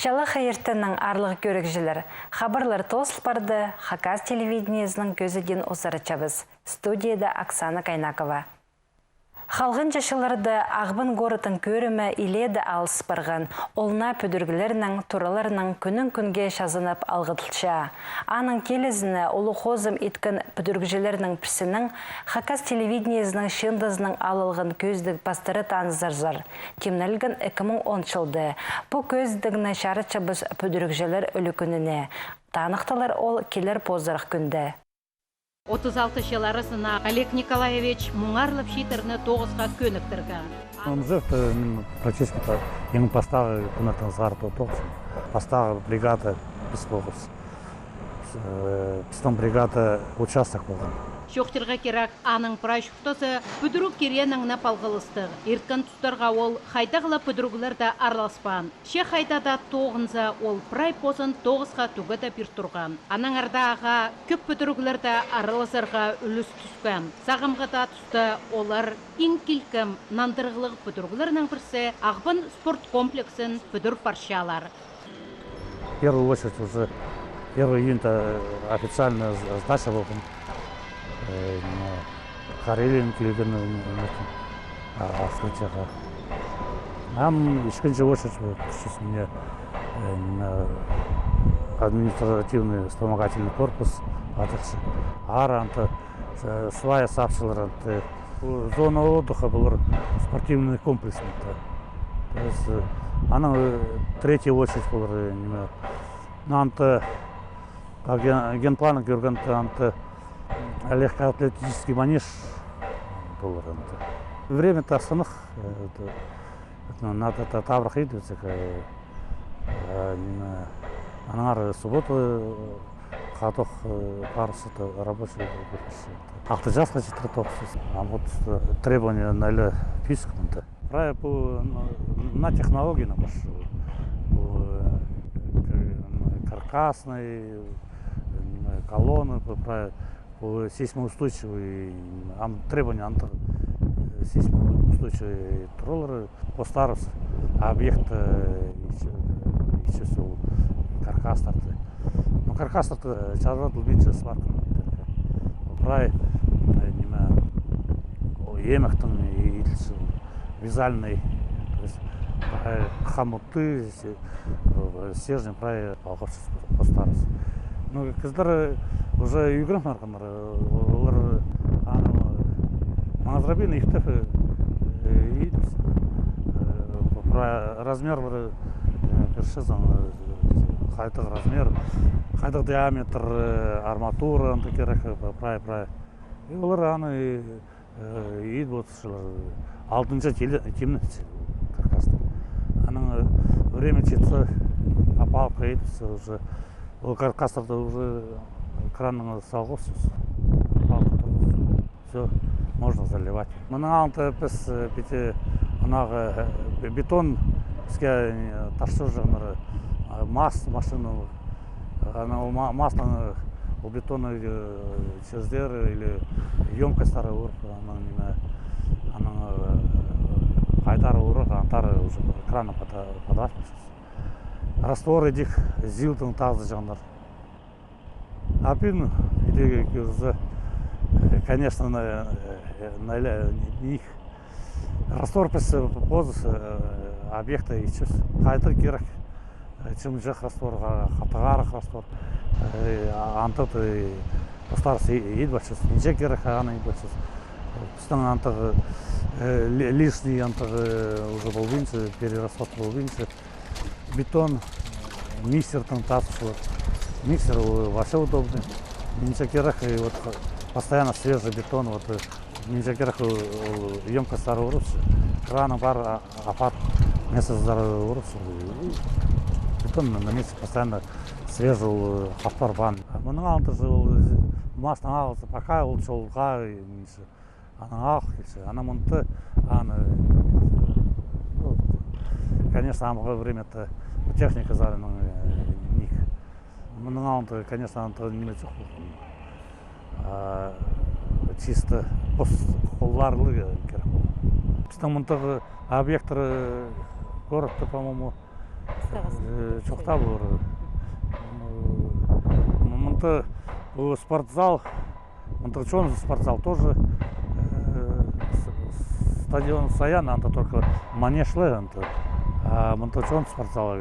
Шалы хайыртының арлығы көрікжілер. Хабарлар тослы барды Хакас телевидениесінің көзіден осары чабыз. Студияда Оксана Кайнакова. Халғын жашыларды ағбын ғорытын көрімі иледі алыс барған. Олна пөдіргілерінің тураларының күнін күнге шазынып алғытылша. Аның келізіні олы қозым еткін пөдіргілерінің пірсінің Хакас телевидениесінің шындызының алылғын көздік бастыры танызарзар. Темнелгін 2010 жылды. Бұл көздігіні шары чабыз пөдіргілер өлі күніне. Танықтылар ол келер позырық күнді. 36 жыл арасына Олег Николаевич мұңарлып шетіріні 9-ға көніктірген. Музықты практически ең пастағы күніртін зғарты тоқсын. Пастағы бригада біз болғыз. Біздің бригада участок болған. Шоқтырға керек аның прайшықтысы бүдірік кереніңні палғылыстық. Ерткін тұстарға ол қайтағылы бүдіргілерді арласпан. Ше қайтада тоғынза ол прай посын 9-ға түгіді бір тұрған. Аның ардаға көп бүдіргілерді аралазарға үліс түскен. Сағымғыда түсті олар ең келкім нандырғылық бүдіргілерінің бірсі Ағбын спорт комплексін бүдір паршалар. Первую очередь уже 1 июня официальная сдача болған. Карелин келген открытияға. Ешкінші очередь мне административный вспомогательный корпус атықшы. Аранты, свая сапшылар, зона отдыха был спортивный комплекс. То есть, она третья очередь была. Анты, генплана görген легкоатлетический манеж был. Время-то астынық. Надо табрық еді. Анар суббота қатық парысыты рабочий. Ақты жасқа жетір тоқсыз. Вот требования на физикум. На технологии на каркасные колонны, сейсмоустойчивые требования сейсмоустойчивые троллеры по старости, объект еще все каркастар. Но каркастар чаржат лубинче сварка. Прай емехтен и вязальный, хамуты, стержни прай по старости. Ну, когда уже играм наркомар, олар маңызрабин ихтеф размер бір першезан қайтық размер, қайтық диаметр арматура керек прай. И олар аны ид болсылар алтынша темні каркасты. Аның время четсе опалка едіпсі уже. Ол каркастарды уже кранның салғыз. Все, можно заливать. Мұның алынты біз бетон ташы жанры машину. Масланы бетонный чездер или емкостары ұрып. Қайтары ұрық, антары уже крана подашпыз. Раствор едік зилтың тазы жандар. Апин, конечно, на них раствор поз объекта ищус. Қайтыр керек, чем жақ раствор, қатығарық раствор. Антық постарсы едбачыз, неше керек ағаны едбачыз. Біздің антығы лишний антығы уже болбинцы, перерасход болбинцы. Бетон, миксер там тасушилар. Миксер вообще удобный. Ничакерах и вот постоянно свежий бетон. Вот ничакерах емкость старый урус. Краном бар апат месяц старый урус. Бетон на месте постоянно свежий хапар бан. Мұның алты маслың алты пока ол жолға ана ақ келсе. Ана мұнты конечно, амға время-то техника зарының ник. Мұның алынды, конечно, неме жоқ бұл. Чисто қолларлығы керек. Біздің мұнтығы объекттары городты, по-моему, Чоқта бұлыр. Мұнты спортзал, монтационный спортзал тоже стадион Саян, анта только манешлы, а монтационный спортзал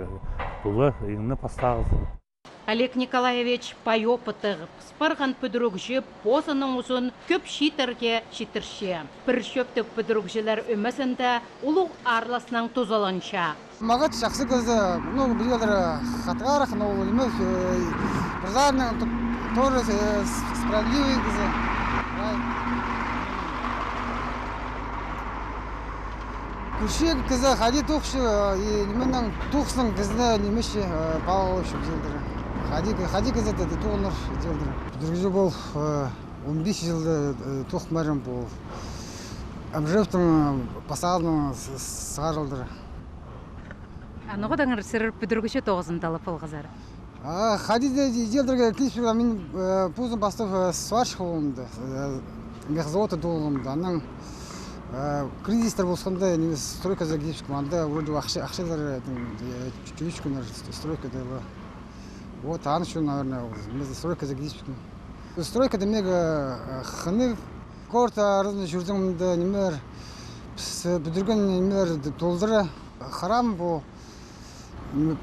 было именно поставил. Олег Николаевич пай опытығып, спарған пүдірік жеп, позының ұзын көп шитерге шитерше. Бір шөптік пүдірікжілер өмесінде ұлық арласының тозаланша. Мағат жақсы көзі, білгелер қатғарық, бірзарының тоже справедливый көзі. Күшек көзі қади тұқшы, неменің тұқсының көзіне немеше бағалы үшін желдері. Хади газеті туғыныр желдір. Дүргізі бұл 15 жылды туқ мәрім бұл. Әмжевтің пасағының сағарылдыр. Анығы даңыр сірір бүдіргіші тоғызындалы пылғызар? Хади желдірге кейспіға мен пұзын бастып сваршық болымды. Мехзавоты туғылымды. Анның кризистер болсында стройкаға кейспікім. Анда ақшалар чүйішкінер стройкада бұл. Вот, а еще, наверное, стройка загрузки. Стройка это мега ханы, корта разные журналы, да, немер, подруга немер толдра, харам по,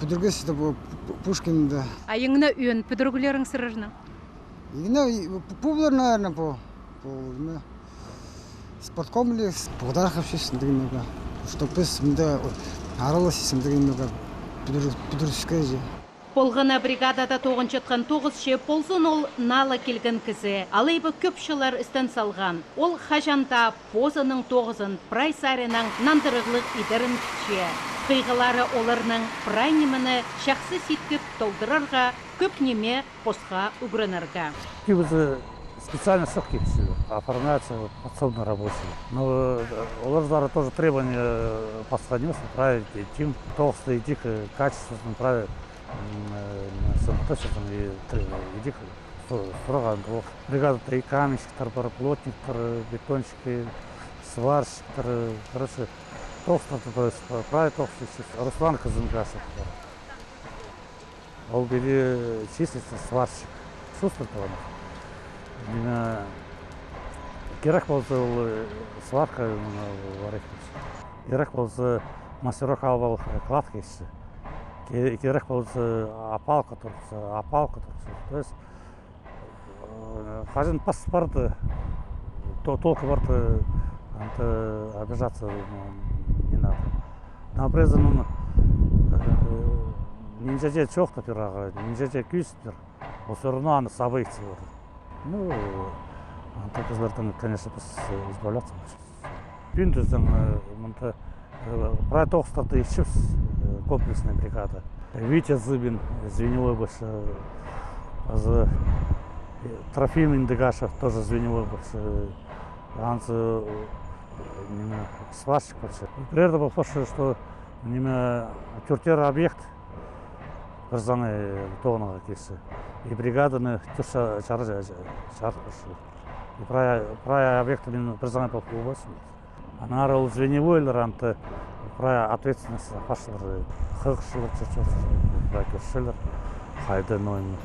подруга это по Пушкин, да. А яңна үйін подругаларың сырыжна? Яңна публер, наверное, по спорткомплекс, подарок общественный, мега, чтобы да, аралас, мега, подругская же. Полғына бригадада тоғын жатқан тоғызше ползын ол нала келген кізі. Алайбы көпшілер істен салған. Ол қажанда позының тоғызын прайсарының нандырығылық идерін күтше. Қиғылары оларының прайнеміні шақсы сеткіп толдырарға, көп неме посқа үгірінірға. Кибізі специально сық кетсі, оформляются подсобно рабочие. Но олар тоже требования подсходнется, править тим, толстый, идти качественно, править. Точно идих сұраған ол бригадада и каменщиктер бар, плотниктер, бетонщики, сварщиктер, короче, толстый, то есть правый толстый, Руслан Казынгасов бар. Ол бері числится сварщик, шустыртываны. Керек болса ол сварка бар екенші. Керек болса мастерок алып кладка еші. Керек болса опалка тұрса. То есть хажин паспорты, толку барды обижаться не надо. Например, нельзя делать чохта пирога, нельзя делать кюстер, но все равно она события. Ну, так излартан, конечно, избавляться. Пинтузден, про то, что ты еще комплексная бригада. Витя Зыбин, звеневой больше, Трофим Индыгашев тоже звеневой больше, Анс сварщик больше. Прежде был то, что тюртер объект, разные тонны кисы, и бригада тюрша чаржа. И про объекты разные по клубу. Она рол звеневой леранты. Про ответственность пашлары, хыгшылар, чачашылар, қайды нойны.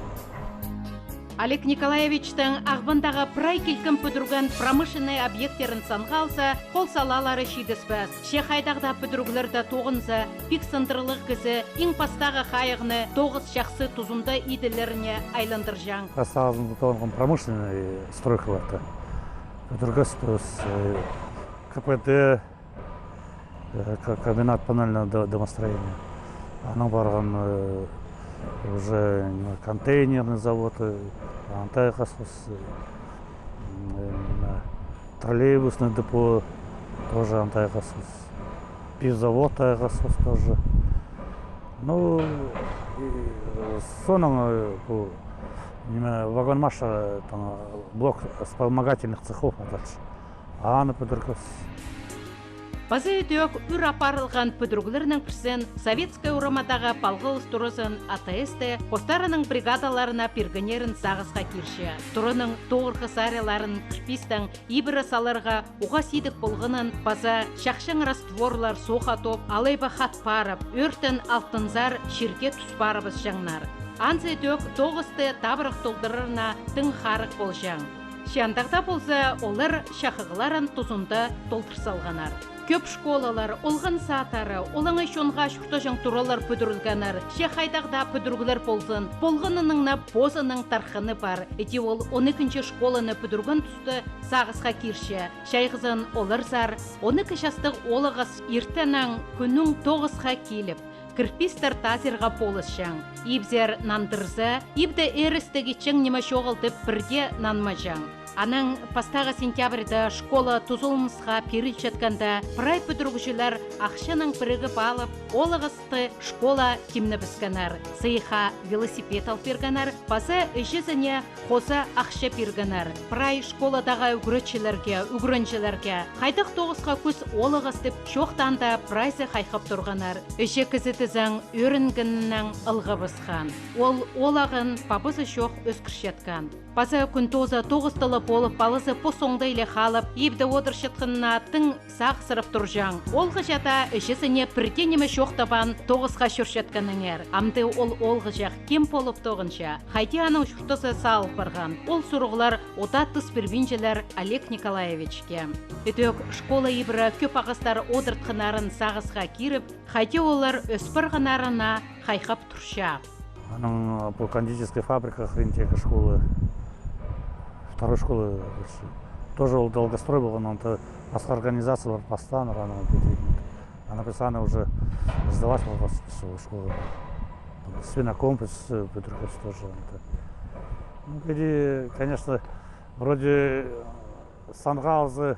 Олег Николаевичтің ағбындағы прай келкін пүдірген промышленный объекттерін санға алса, қол салалары шидіспәз. Шехайдағда пүдіргілерді тоғынзы, пик сындырылық кізі, ең пастағы қайығыны тоғыз шақсы тұзында иделеріне айландыр жаң. Қастағызында тоғынған промышленный стройкаларды. Пүдіргіс, КПД, комбинат панельного домостроения. Она барган уже контейнерный завод, антайхасус, троллейбусный депо тоже антайхасус, пивзавод антайхасус тоже. Ну, соном вагонмаша блок вспомогательных цехов, а она подоркос. Базы өтөк үр апарылған пүдіргілерінің пірсен советская урамадаға палғылыс тұрысын АТС-те постарының бригадаларына пергенерін сағызға керші. Тұрының тоғырғы саряларын кірпістің ибірі саларға уға сидік болғынын база шақшың растворлар соға топ, алайба хат парып, өртін алтынзар шерге тұс барыбыз жаңнар. Ансы өтөк тоғысты табырық толдырырына тың қарық бол жаң. Шандағда болса, олар шақығыларын тұзында толтырсалғанар. Көп школалар, олғын саатары, олаңы шонға шүқтажың туралар пөдірілгенар, шеқайдағда пөдіргілер болсын, болғыныныңна бозының тарқыны бар. Эти ол 12-ші школаны пөдірген тұсты сағызға керші. Шайғызын олар зар, 12 жастық олығыз ертенің күнің 9-ға келіп, кірпістер тазырға болысшаң. Ибзер нандырзы, ибді әрістігі чың неме шоғылтып бірге нанмажаң. Аның пастағы сентябрьда школа тұзылымызға періл жатқанда прай пөдіргішілер ақшаның бірігі балып, олығысты школа темні бісканар. Сыйға велосипед алып бергенар, басы үшізіне қоза ақша бергенар. Прай школадағы үгіріншілерге, қайдық 9-ға көз олығыстып, шоқтан да прайзы қайқып тұрғанар. Үші кізітізің өрінгіннің ылғы бысқан. Ол олағын бабызы шоқ өскіршеткен. Басы күн 9 болып балысы посоңда иле қалып, ебді одыршытқынна тың сақ сырып тұржаң. Олғы жата үшісіне бірденеме шоқтабан 9-ға шүршетканыңер. Амды олғы жақ кем болып тоғынша. Хайди аның шүртысы салып барған. Ол сұрғылар ота тұс бірбинжелер Олег Николаевичке. Өтөк школа ебірі көп ағыстар одыртқынарын сағызға киріп, хайди олар өспірғынарына қайқап тұрша. Аның по кондитерской фабрика хрентека школы. Второй школы тоже долгострой был, но это организация была постоянно, она постоянно уже сдалась в школу. Свинокомплекс, Петруховец тоже. Ну, где, конечно, вроде санғалзы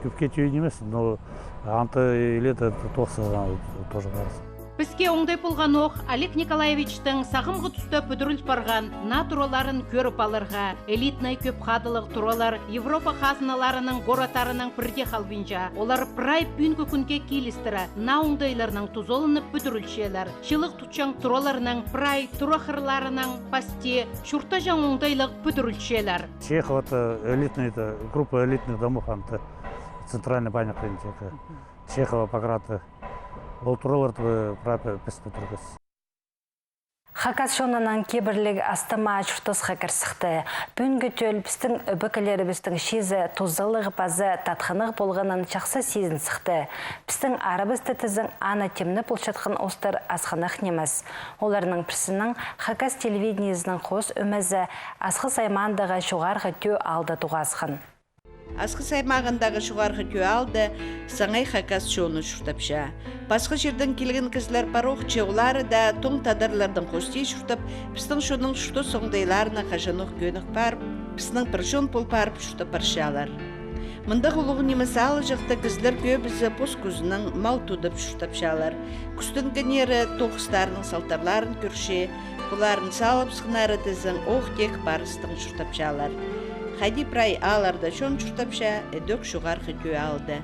көпке түйін емес, но анты елеті тоже барыз. Бізге оңдай болған оқ Олег Николаевичтің сағымғы түсті пүдіріл барған тураларын көріп алырға, элитнай көп қадылық туралар Европа қазыналарының горатарының бірде қалбинжа. Олар прай бүнгі күнге келістірі, оңдайларының тұзолынып пүдірілшелер, шылық тұтшаң тураларының прай турахырларының пасте, шурта жан оңдайлық пүдірілшелер. Чехов это элитный, группа элитных домов, центральный баня хрентека. Чехова, Пограты. Ол тураларды піспі тұрғыз. Хакас шонынан кебірліг астыма чұртысқа кірсіқті. Бүнгі төл біздің өбікілері біздің шезі тұзылығы базы татқынық болғанын жақсы сезін сықты. Біздің арабызды тізің ана темні бұлшатқын остар асқанық неміз. Оларының бірсінің Хакас телевидениесінің қос өмізі асқы саймандағы шуғарғы тө алды туғасқын. Асқы саймағындағы шуғарғы кө алды, саңай Хакас шоны шұртапша. Басқы жердің келген кізлер пароқ чеулары да тоң тадарлардың қости шұртап, пістің шоның шұрты соңдайларына қажанық көнік барып, пістің біршон пол барып шұртап баршалар. Мұндақ ұлығын емес алы жақта кізлер көбізі пос көзінің мал тұдып шұртапшалар. Күстің генері тоғыстарының салтарларын көрше, бұларын салып сықнары тізің оқ тек барыстың шұртапшалар. Хади прай аларда шон чуртапша эдөк шуғарғы кө алды.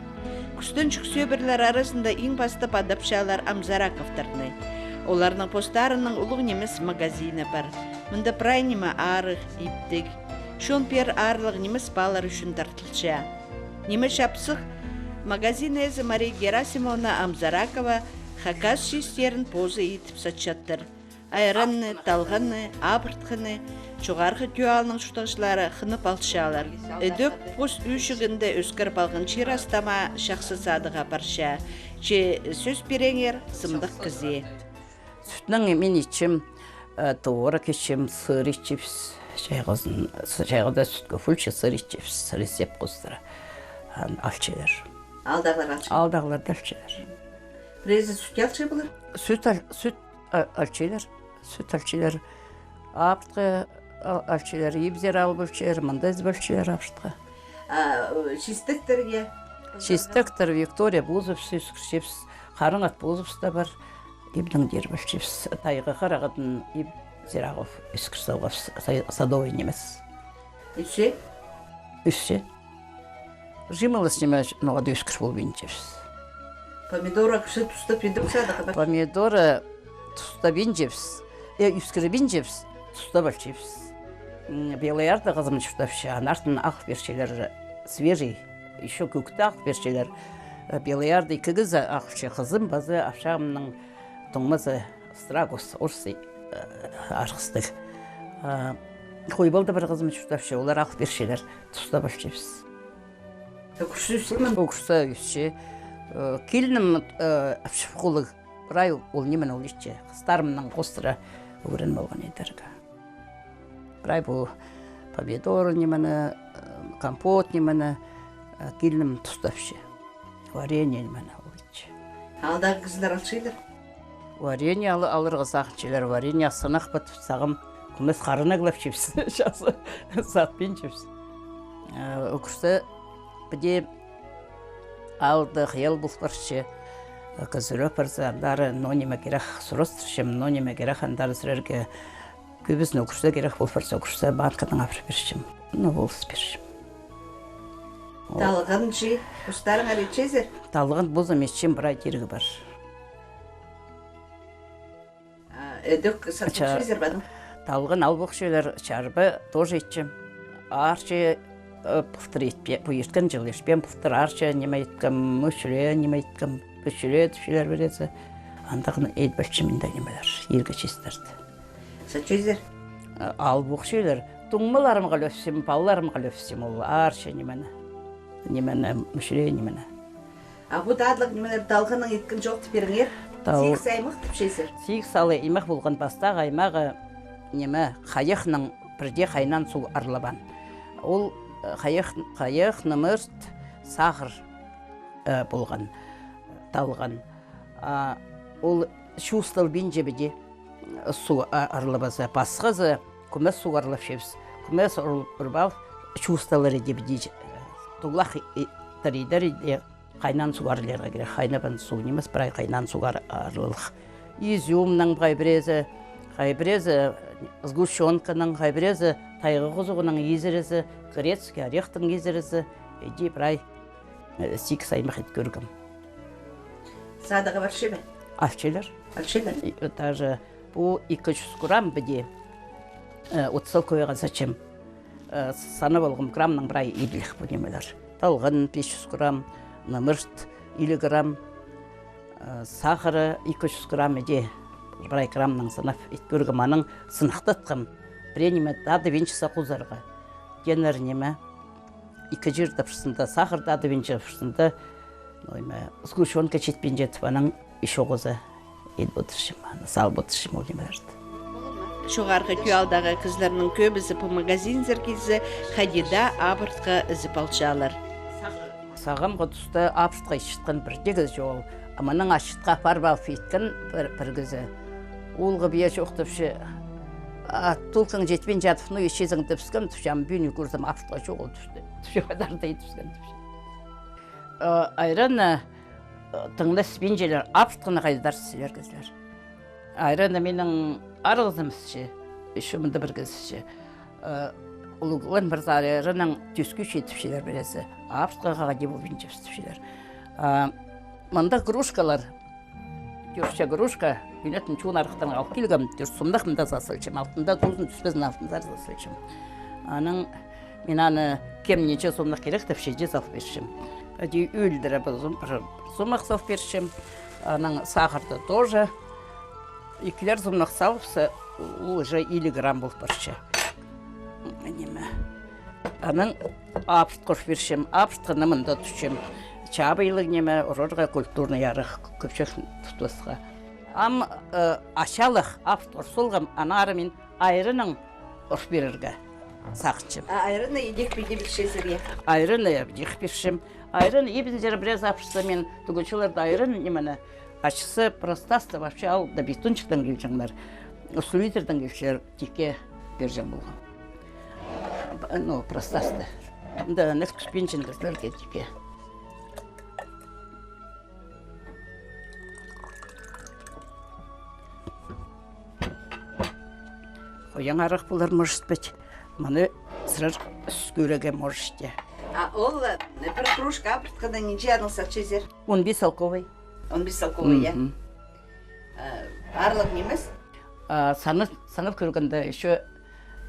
Күстін сөбірлер арасында ең басты падапшалар Амзараковтарны. Оларның постарының ұлық немес магазины бар. Мұнда прай неме арық, иптік. Шон пер арлық немес балар үшін тартылша. Неме шапсық магазин әзі Мария Герасимовна Амзаракова Хакас шестерін позы етіп сатшаттыр. Айранны, талғанны, абыртқыны, жоғарғы күйалының шұтағышылары қынып алшалар. Өдік пост үйшігінде өскір балғын чир астама шақсы садыға барша. Че сөз береңер сымдық кізе. Сүтнің мен ичім, туғыры кешім, сыр ичіпс. Шайғызда сүткі фүлші сыр ичіпс, рецепт қостыра. Алчелер. Алдағылар да алчелер. Презі сүт алчы бұлар? Сүт алчелер, аптқы алчелер, ебзер алып алчелер, мандаз алчелер аптқы. Шестіктерге? Шестіктер Виктория Бузовс, Қарыңат Бузовс да бар, ебдің дер алчепс, тайғы қарағатын ебзер ағып, үскірсауға садовый немес. Үше? Үше. Жимылыс неме ноғады үскір бол бейінчепс. Помидора кіші тұста пендіп садығы бар. Помидоры тұста бен жепсіз. Үскірі бен жепсіз, тұста бар жепсіз. Белоярда қызым жүштапшы, анартын ақ бершелер свежий, еще көкті ақ бершелер. Белоярда кігізі ақшы қызым базы ақшағымның тұңмызы страгос, орсы арқыстық. Қойбалды бір қызым жүштапшы, олар ақ бершелер тұста бар жепсіз. Күші үсімін? Күші үсі. Келінім қолы рай ол немен ол іште. Қыстарымның қостыра өрін болған едергі. Рай бұл помидор немені, компот немені келінім тұстапшы. Варенье немені ол іште. Алдағы қыздар алшыйлар? Варенье алырғы сақыншылар. Варенье сынақ бітіп сағым күмес қарына қылап жепсін. Жасы сатпен жепсін. Өкірсі біде алды қиял бұлпаршы. Кызыры парзандары нонима керек сұрыстыршым, нонима керек андары сұрерге көбісін өкірсе керек бұлпарса өкірсе банкадан апыр бершім. Болыс бершім. Талығын жи, ұстарың әрі чезер? Талығын бұз емесшім бір айдергі бар. Өдік сатып чезер бадың? Талығын албық шөлер шарбы тоже етшім. Арчы пұфтыр етпе, бұл ешкен жыл ешпен пұфтыр арчы неме еткім, мүшіле, неме еткім, бүшіле түшілер бересі. Андағын ет бәлшімінде немелер, ерге честерді. Сат чезер? Албық шөлер. Тұңмыларым қалөпсім, балаларым қалөпсім, ол арчы немені. Немені, мүшіле немені. Бұ дадылық немелер далғының еткен жоқты беріңер? Сиік саймық түпшесір? Сиік салы имақ болған бастақ аймағы неме қайықның бірде қайнан су арылабан. Ол қайық нөмірт сағыр болған, талған. Ол шустал бен жебеде су арылабазы. Басқызы күмес су арылап шебіз. Күмес ұрбал шусталары дебеде тұғлақ таридары қайнан су арыларға керек. Қайнабан су немес бірай қайнан су арылық. Изюмның қайбірезі сгущенканың қайбірезі тайғы құзығының езірізі, грецкий орехтың езірізі, еді бірай сикс аймақ ет көргім. Садығы бар шебе? Алшелер. Алшелер? Даже бұл 200 грамм біде отсыл көйеға зачем саны болғым граммның бірай еділік бұл немелер. Талғын 500 грамм, нөмірт 50 грамм, сахары 200 грамм еде. Бірай граммның сынап еткөргім аның сынақтатқым. Біре неме дады венчіса құзарға. Денер неме 2 жерді пұрсында, сахар дады венчі пұрсында. Сгущенка четпен жетіп аның іші құзы ед бұтыршым, сал бұтыршым ол немерді. Жоғарғы күйалдағы қызларының көбісі по магазин зіркесі қадида абыртқа ізіп алшалар. Сағымға тұста абыртқа ішіткен бірдегі жол. Аманың ашытқа парбал фейткен бір күзі. Олғы бия жоқтыпшы, тұлқың жетпен жатып, ну ешезің түпскен түпшам, бүйіні көрдім, апыртқа жоқ ол түпші. Түпші қадардай түпскен түпші. Айраны тыңда спенжелер апыртқаны қайдар сілер кізлер. Айраны менің арғызымызшы, үшімінді бір кізіші. Ұлғылын бір зары айраның түскіші түпшілер бересі. Апыртқаға дебу бенчепс түпшілер. Мында грушкалар, жүрші грушка, үйнетін чуын арықтан алып келгім, жүрсімдақ мұнда засылшым, алтында тұзын түспезін алтында засылшым. Мен аны кемнече сомдақ керек деп шеже салып бершім. Әде өлдірі бір сомдақ салып бершім. Аның сахарды тоже. Екілер сомдақ салыпсы, ол уже 50 грамм болып баршы. Аның апырт қош бершім, апыртқаны мұнда түшім. Чабайлық неме ұрырға культурный ярық көпшек тұтысқа. Ам ашалық апырт ұрсылғым анары мен айрының ұрш берірге сақыншым. Айрыны едек бейде білшесірге? Айрыны едек бершім. Айрын ебін жері біраз апыршты мен түгіншілерді айрын немені ашысы простасты вообще ал да бетунчықтан келжіңлер. Услуитерден келшілер теке бержен болған. Ну, простасты. Да, нәк түспеншін кізлерге теке. Ояң арақ бұлар мұжыст бәт. Мұны сырыр үскөреге мұжышты. Ол бір кружка апыртқада неше арнылсақ чезер? 15 алковай. 15 толковый, я. Арлық немес? Санып көргенде еще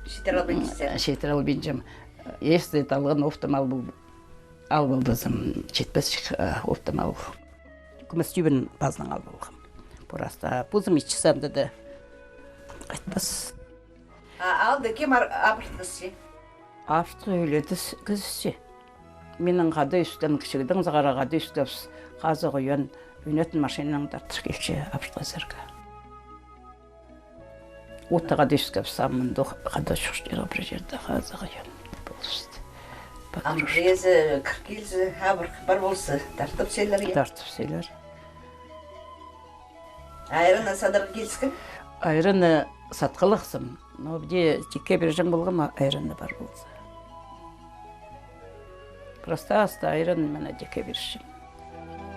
шетерал бенжем. Если талган оптимал был, ал был bizim 75 оптимал. Күмістюбін базынан ал болғым. Просто бұзым ішсем деді. Айтпас. Алды кем абыртқысы? Абыртқы өйледі күзісі. Менің қады үстем кішігдің зағара қады үстем қазы қойын өнетін машинаның дартыр келші абыртқы зіргі. Отты қады үстем самынды қады шұқтері бір жерді қазы қойын болысты. Амбрезі, кіркелзі, абырқы бар болсы, тартып селер е? Тартып селер. Айрына садырғы келсікін? Айрыны сатқылықсым. Но бде теке бір жың болғым айрыны бар болсы. Просто аста айрын мәне теке бір жың.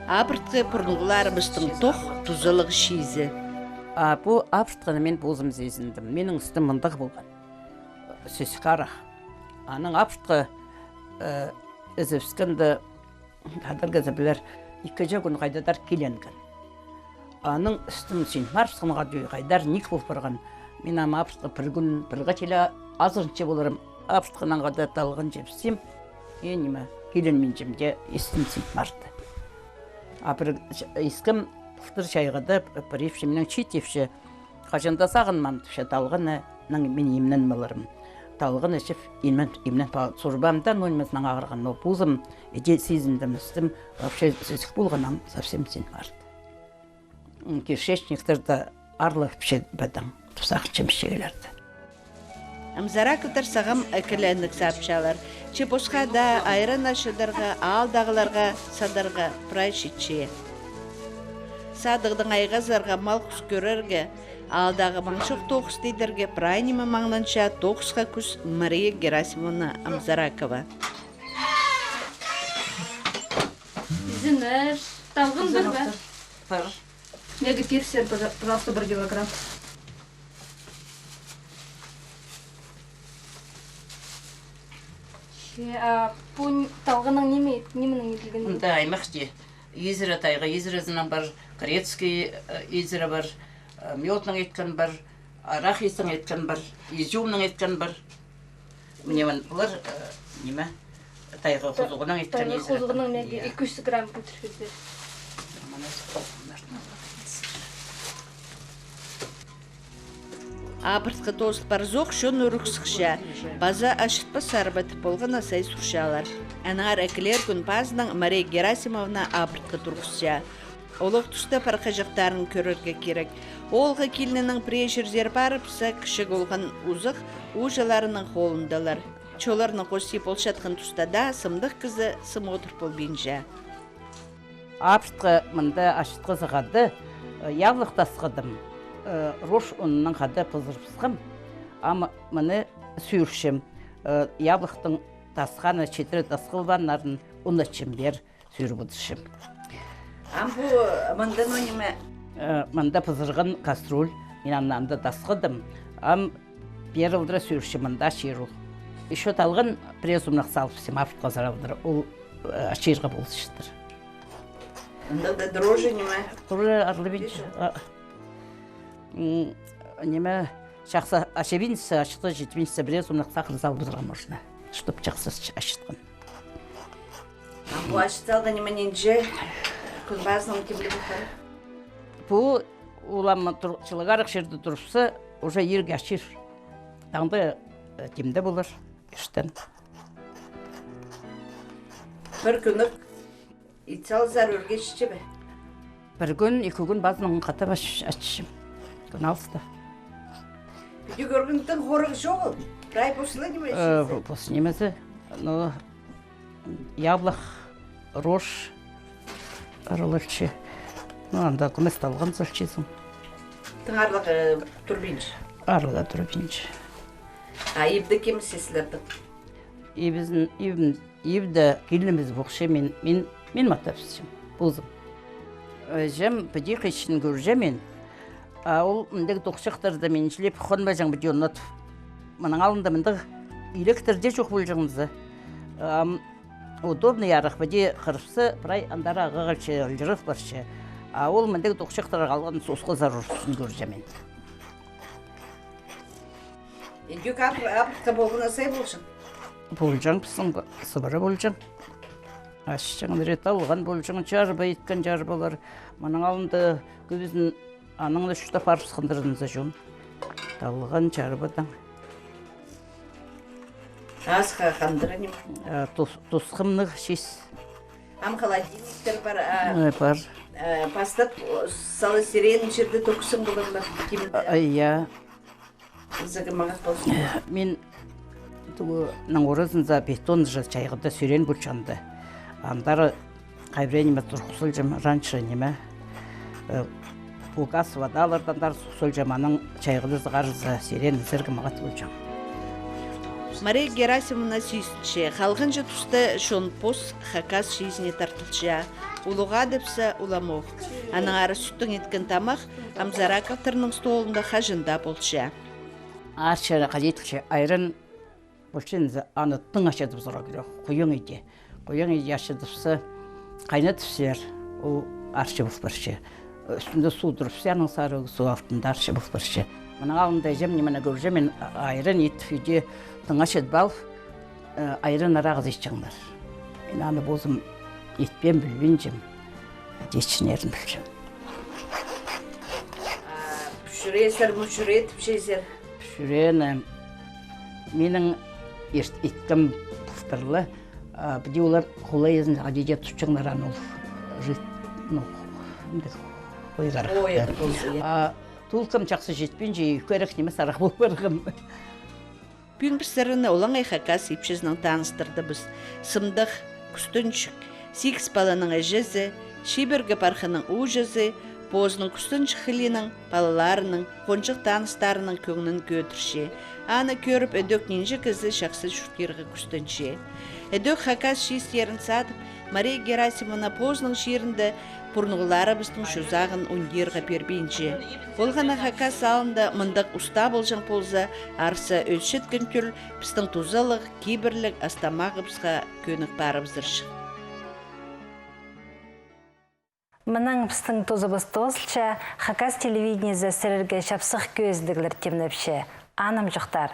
Абыртқы бұрынғыларымыздың тоқ тұзылығы шизі. Бұл абыртқыны мен бозым зезіндім. Менің үстім мындық болған. Сөз қарақ. Аның абыртқы үзіпскінді қадырғы зәбілер 2 күн қайдадар келенген. Аның үстім сен марсқынға дүй қайдар ник болып барған. Мен ама абыртқы бір күн бірға телі азырынше боларым. Абыртқынан қада талғын жепсем, енеме келен мен жемде естім сен марды. Бір ескім бұқтыр шайғады бір ефші менің чит-ефші қажында сағынмам түші талғыны мен емнен маларым. Талғын ішіп, емнен сұрбамдан өніміздің ағырған ол бұзым, еде сезімдім үстім, вообще сөзік болғанам совсем сен барды. Кешешніктерді арлы пішет бәдің, тұсақ чемшегелерді. Амзара күтір сағым әкіләндік сапшалар. Че босқа да айрын ашыдарға, алдағыларға, садарға прай шетше. Садығдың айғазарға мал құс көрерге, алдағы маңшық тоқыс дейдерге прайнемі маңланша тоқысқа күс Мария Герасимовна Амзаракова. Извинаешь, талғын бір бә? Бар. Неге персер, пожалуйста, 1 килограмм. Бұл талғының неменің етілген? Мұнда аймақте езірі тайға, езірізінің бар, Корецкий езірі бар, Мётның еткен бар, Арақ есің еткен бар, Изюмның еткен бар. Мұнемін бұлар неме? Тайға қозуғының еткен езірі. Тайға қозуғының неге 200 грамм көтіргіздер. Абыртқы тоғыз барзоқ шон өріксіқша, база ашытпа сарбатып болған асай сұршалар. Әнғар әкілер күн базының Мария Герасимовна абыртқы тұрғысша. Олық тұста парқа жақтарын көрерге керек. Олғы келінінің прешерзер барыпса кішік олған ұзық ұжаларының қолындалар. Чоларының қоси болшатқын тұстада сымдық кізі сым отыр бол бенжа. Абыртқы мұнда ашытқы зығады, яғлық тасқыдым. Рош ұнының қады пызырпысқым, ама мұны сүйіршім. Яблықтың тасқаны четірі тасқылбанларын ұны чембер сүйір бұдышым. Амбу мұндан өніме? Мұнда пызырғын кастроль, мен аннамды тасқыдым. Бер ұлдыра сүйіршім мұнда шеру. Еще талғын презумнақ салпысым африка заралдыр, ол шерға болсыштыр. Мұнда да дрожжи неме? Дрожжи арлы бенші. Неме жақсы ашебинсі, ашықты жетбинсі бірез ұмнақ сақыр зал бұзырға можна, чтоб жақсы ашытқын. Бұл ашыталда неменен же күн базының кемді бұқары? Бұл ұламы чылығарық жерді тұрыпсы, уже ерге ашыр. Таңды кемді болыр, үштен. Бір күнік итсал зар өрге шіші бе? Бір күн, 2 күн базының қатап ашышым. Күн алысты. Бүді көргіндің қорығы жоғыл? Рай босылы неме шешесі? Бос немесі, яблық, рош, арылырчы. Анда күмес талған зөлчесің. Тыңарлығы турбинч? Арылға турбинч. Ебді кемі сесілердің? Ебді келініміз бұқшы мен матапсым, бұзым. Жем бүді қешін көрже мен, ол мұндегі тоқшықтырды мен жілеп қонба жаң бүді онат. Мұның алында мұндығы электрде жоқ бұл жаңызы. Удобный ярық бүді қырыпсы, бірай андары ағығылшы, үлжіріқ баршы. А ол мендегі тоқшықтар қалған соққы зарурсын көржемен. Дүк апыртқа болғына сай болшын? Болжаң пісің сыбыры болжаң. Ашшың рет алған болжаң жарба еткен жарбалар. Мұның алынды көбізін аныңды үшті парыз қындырдыңызы жон. Алған жарбадан. Асқа қандыры Тосқымның шес. Ам холодильниктер бар. Бар. Пастат салы сирен жерде токсын болғанлар. Иә. Загымағат болсын. Мен наңғырызынза бетон чайғыда сүйрен бұлчанды. Андары қайбіренеме тұрқысыл жем раньше неме. Пугас вадалардандар сұқсыл жеманың чайғыды зғарызы сүйрен зіргімағат бұлчан. Мария Герасимовна сүйсінші, қалғыншы тұсты шон пос хакас жизни тартылча. Улуға депсі уламоқ. Аның ары сүттің еткен тамақ Амзараковтарының столында қажында болча. Арча қажетікше айрын бұлшын аны тың ашады бұзыра керек. Құйың үйде. Құйың үйде ашадыпсы қайнатыпсер. Ол арча бұл бірші. Үстінде су тұрыпсы, аның сары су автында арча бұл бірші. Мұның алында жем немені көрже мен айрын етіп үйде тың ашады бал айрын арағыз ешчіңдер. Мен аны бозым етпен білбен жем. Дешінерін білжем. Пүшіресір, мүшіретіп жезер. Пүшірені менің еткім пұфтырлы. Бұде олар қолай езін ғадеде тұшчыңдар аны ол ойғар. Тұлқым жақсы жетпен жей көрік немес арақ болып барғым. Бүгін бір сырыны олан айхакас епшізінің таныстырды біз. Сымдық, күстіншік, 8 баланың әжізі, шибергі парқының ұжызы, Бозының күстіншік хілінің, балаларының, қоншық таныстарының көңінің көтірше. Аны көріп өдөк ненжі кізі шақсы шүрткергі күстінші. Өдөк хакас шестерін садып, Мария Герасимовна Бозының шерінді бұрнығылары біздің шүзағын өндерға бербейінше. Болғана хакас алында мұндақ ұста болжың болза, арсы өлшеткен түл біздің тұзалық, кейбірлік астамағы бізға көнік барыбыздыршы. Мұның біздің тозыбыз тозылча, хакас телевидениезе сірірге шапсық көздігілер темнепше. Аным жұқтар.